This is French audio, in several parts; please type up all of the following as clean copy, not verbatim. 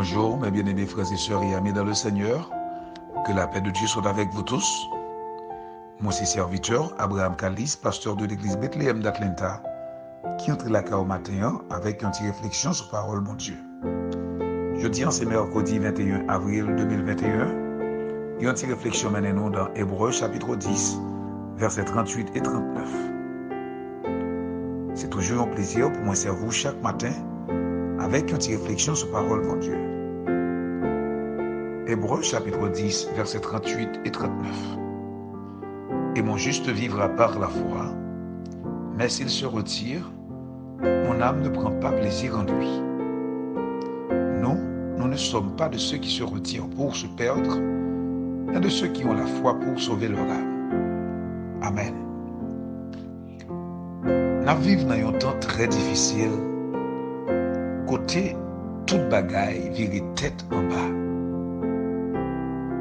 Bonjour mes bien-aimés frères et sœurs et amis dans le Seigneur. Que la paix de Dieu soit avec vous tous. Moi c'est serviteur Abraham Kalis, pasteur de l'église Bethléem d'Atlanta, qui entre la au matin avec une petite réflexion sur la parole de mon Dieu. Jeudi, c'est mercredi 21 avril 2021. Et une petite réflexion maintenant dans Hébreux chapitre 10, versets 38 et 39. C'est toujours un plaisir pour moi servir chaque matin avec une petite réflexion sur la parole de mon Dieu. Hébreux chapitre 10, versets 38 et 39. Et mon juste vivra par la foi, mais s'il se retire, mon âme ne prend pas plaisir en lui. Nous ne sommes pas de ceux qui se retirent pour se perdre, mais de ceux qui ont la foi pour sauver leur âme. Amen. Nous vivons dans un temps très difficile, côté toute bagaille virer tête en bas.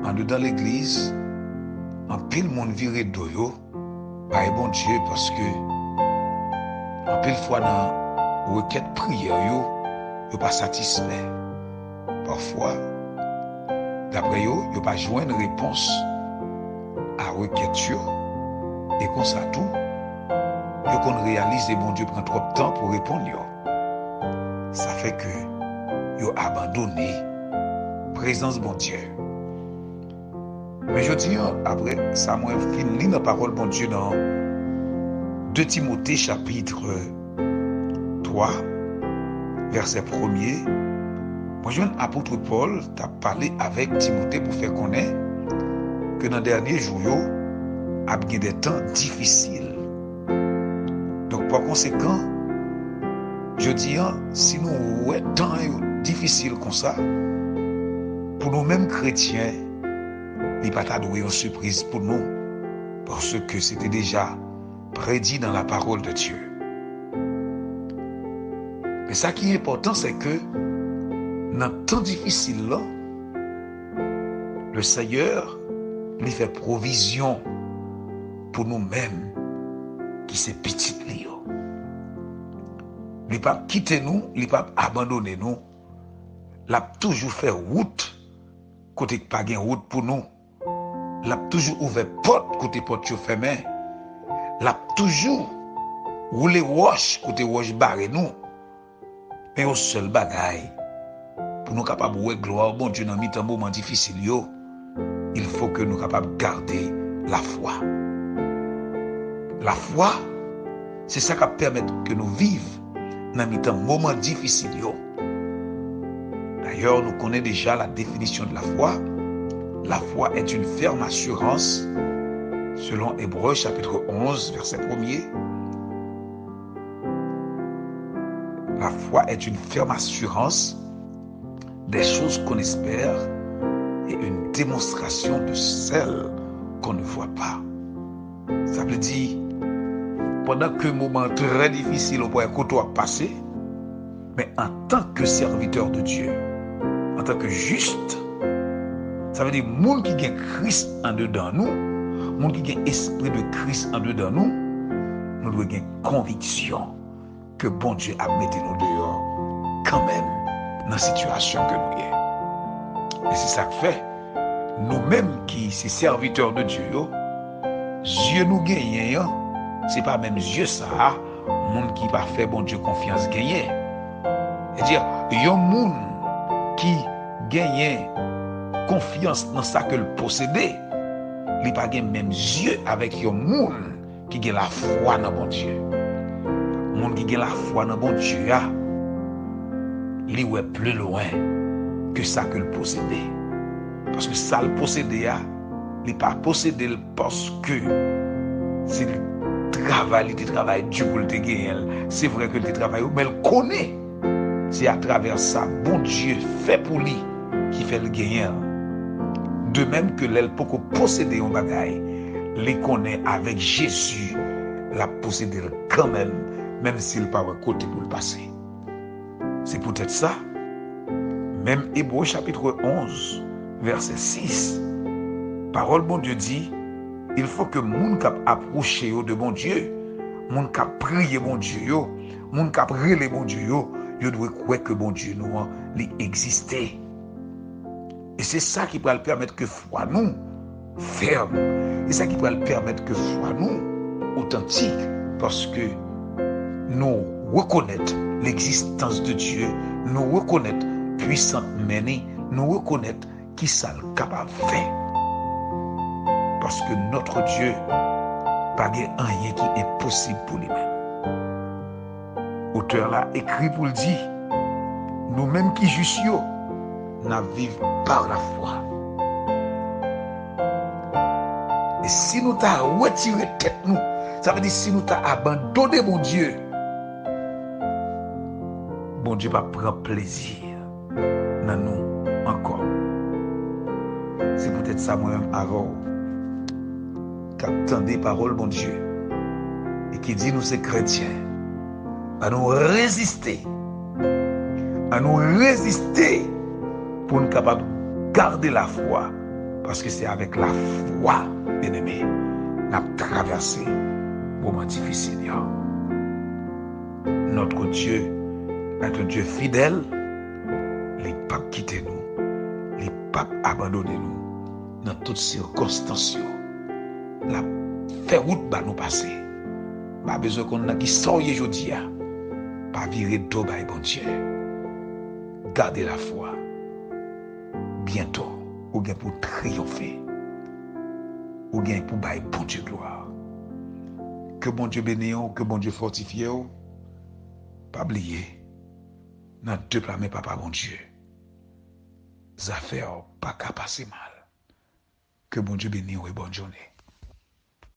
En dedans l'église, en pile monde viré doyo, par bon Dieu, parce que en pile fois dans requête prière yo pas satisfait. Parfois, d'après yo pas joindre une réponse à requête yo, et comme ça tout, yo qu'on réalise et bon Dieu prend trop de temps pour répondre yo. Ça fait que yo abandonné présence bon Dieu. Mais je dis, après ça, moi, fini la parole bon Dieu dans 2 Timothée chapitre 3, verset 1er. Moi, je l'apôtre Paul t'a parlé avec Timothée pour faire connaître que dans les derniers jours, il y a des temps difficiles. Donc, par conséquent, je dis, si nous avons des temps difficiles comme ça, pour nous-mêmes chrétiens, il n'y a pas de surprise pour nous, parce que c'était déjà prédit dans la parole de Dieu. Mais ça qui est important, c'est que dans le temps difficile là, le Seigneur lui fait provision pour nous-mêmes qui c'est petit lui. Il n'a pas quitté nous, il n'a pas abandonné nous. Il a toujours fait route, côté pas de route pour nous. Il a toujours ouvert porte côté porte fermée. Il a toujours roulé roche côté roche barré nous. Mais au seul bagaille pour nous capables de gloire bon Dieu dans un moment difficile il faut que nous capables de garder la foi. La foi, c'est ça qui permet que nous vivions dans un moment difficile. D'ailleurs, nous connaissons déjà la définition de la foi. La foi est une ferme assurance, selon Hébreux chapitre 11, verset 1er. La foi est une ferme assurance des choses qu'on espère et une démonstration de celles qu'on ne voit pas. Ça veut dire, pendant que moment très difficile on pourrait côtoyer passer, mais en tant que serviteur de Dieu, en tant que juste, ça veut dire monde qui a Christ en dedans nous, monde qui a esprit de Christ en dedans nous, nous devons avoir conviction que bon Dieu a mis nous dehors quand même dans la situation que nous sommes. Et c'est ça que fait nous-mêmes qui sommes serviteurs de Dieu, Dieu nous gagne, c'est pas même Dieu ça, monde qui va faire bon Dieu confiance gagner. C'est-à-dire, il y a un monde qui gagne confiance dans ça que le posséder, il pas gagne même Dieu avec un monde qui gagne la foi dans bon Dieu. Monde qui gagne la foi dans bon Dieu, il est plus loin que ça que le posséder. Parce que ça le posséder, il n'est pas possédé parce que c'est le travail dur pour le gagner. C'est vrai que le travail, mais il connaît. C'est à travers ça, bon Dieu fait pour lui qui fait le gagner. De même que l'aile pour posséder un bagaille, les connaît avec Jésus, la posséder quand même s'il n'a pas un côté pour le passer. C'est peut-être ça. Même Hébreux chapitre 11, verset 6, parole bon Dieu dit, il faut que moun kap approcher de bon Dieu, moun kap prier bon Dieu, moun kap rele bon Dieu, yo doit croire que bon Dieu nous li existait. c'est ça qui va permettre que foi nous ferme. Et ça qui va permettre que foi nous authentique. Parce que nous reconnaître l'existence de Dieu, nous reconnaître puissante menée, nous reconnaître qui ça le capable de faire. Parce que notre Dieu, pas rien qui est impossible pour lui-même. Auteur là écrit pour le dire, nous-mêmes qui jussions, nous vivons par la foi. Et si nous t'avons retiré tête nous, ça veut dire si nous t'avons abandonné mon Dieu va prendre plaisir dans nous encore. C'est peut-être ça moi-même avant qu'attend des paroles bon Dieu et qui dit nous c'est chrétiens à nous résister pour nous capables de garder la foi parce que c'est avec la foi bien-aimé nous avons traversé moments difficiles. Notre Dieu est un Dieu fidèle, les papes quitter nous, les papes abandonner nous dans toutes circonstances. La fait route va nous passer. Pas besoin qu'on a qui sort aujourd'hui, pas virer dos by bon Dieu. Gardez la foi. Bientôt, ou bien pour triompher, ou bien pour bailler bon Dieu gloire. Que bon Dieu bénisse, que bon Dieu fortifie. Pas oublier. Dans deux plats, mais papa, bon Dieu. Les affaires pas qu'à passer mal. Que bon Dieu bénisse et bonne journée.